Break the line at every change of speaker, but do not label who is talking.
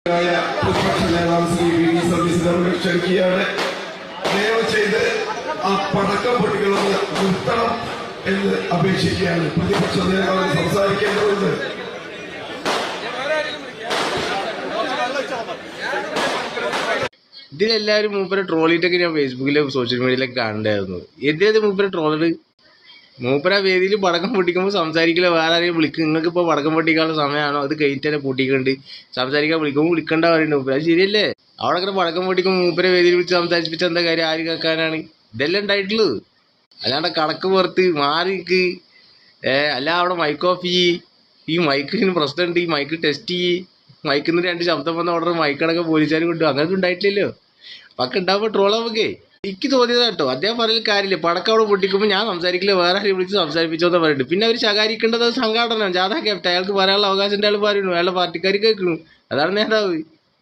പ്രതിപക്ഷ നേതാവ് Shri V service ക്ഷണിക്കുകയാണ്. ദയവ് ചെയ്ത് ആ പടക്കം പൊട്ടികളൊന്ന് നിർത്തണം എന്ന് അപേക്ഷിക്കുകയാണ്. പ്രതിപക്ഷ നേതാവ് സംസാരിക്കേണ്ടതുണ്ട്.
ഇതിലെല്ലാവരും മൂപ്പരെ ട്രോളിയിട്ടൊക്കെ ഞാൻ ഫേസ്ബുക്കിലും സോഷ്യൽ മീഡിയയിലൊക്കെ കാണണ്ടായിരുന്നു. എന്തിനത് മൂപ്പരെ ട്രോളറ്? മൂപ്പര വേദിയിൽ പടക്കം പൊട്ടിക്കുമ്പോൾ സംസാരിക്കില്ല, വേറെ ആരെയും വിളിക്കും. നിങ്ങൾക്ക് ഇപ്പോൾ പടക്കം പൊട്ടിക്കാനുള്ള സമയമാണോ? അത് കഴിഞ്ഞിട്ട് തന്നെ പൊട്ടിക്കണ്ട് സംസാരിക്കാൻ വിളിക്കുമ്പോൾ വിളിക്കണ്ട പറയുന്നത് മൂപ്പര. അത് ശരിയല്ലേ? അവിടെ അങ്ങനെ പടക്കം പൊട്ടിക്കുമ്പോൾ മൂപ്പരെ വേദിയിൽ വിളിച്ച് സംസാരിപ്പിച്ച എന്താ കാര്യം? ആര് കേൾക്കാനാണ്? ഇതെല്ലാം ഉണ്ടായിട്ടുള്ളത്. അല്ലാണ്ട് കണക്ക് പുറത്ത് മാറിക്ക് അല്ല അവിടെ മൈക്ക് ഓഫ് ചെയ്യ്, ഈ മൈക്കിന് പ്രശ്നമുണ്ട്, ഈ മൈക്ക് ടെസ്റ്റ് ചെയ്യ്, മൈക്കിൽ നിന്ന് 2 ശബ്ദം വന്ന ഓർഡർ മൈക്കടക്കം പോലീസുകാർ കൊണ്ടു. അങ്ങനത്തെ ഉണ്ടായിട്ടില്ലല്ലോ. പക്ക ഉണ്ടാവുമ്പോൾ ട്രോൾ നമുക്ക് എനിക്ക് തോന്നിയത് കേട്ടോ. അദ്ദേഹം പറഞ്ഞ കാര്യമില്ല. പടക്കം അവിടെ പൊട്ടിക്കുമ്പോൾ ഞാൻ സംസാരിക്കില്ല, വേറെ ആരെയും വിളിച്ച് സംസാരിപ്പിച്ചോന്ന് പറയുന്നുണ്ട്. പിന്നെ അവർ ശകാരിക്കേണ്ടത് സംഘാടനം ജാഥ ക്യാപ്റ്റൻ, അയാൾക്ക് പറയാനുള്ള അവകാശം അയാൾ പറയുന്നു, അയാളുടെ പാർട്ടിക്കാർ കേൾക്കുന്നു. അതാണ് നേതാവ്.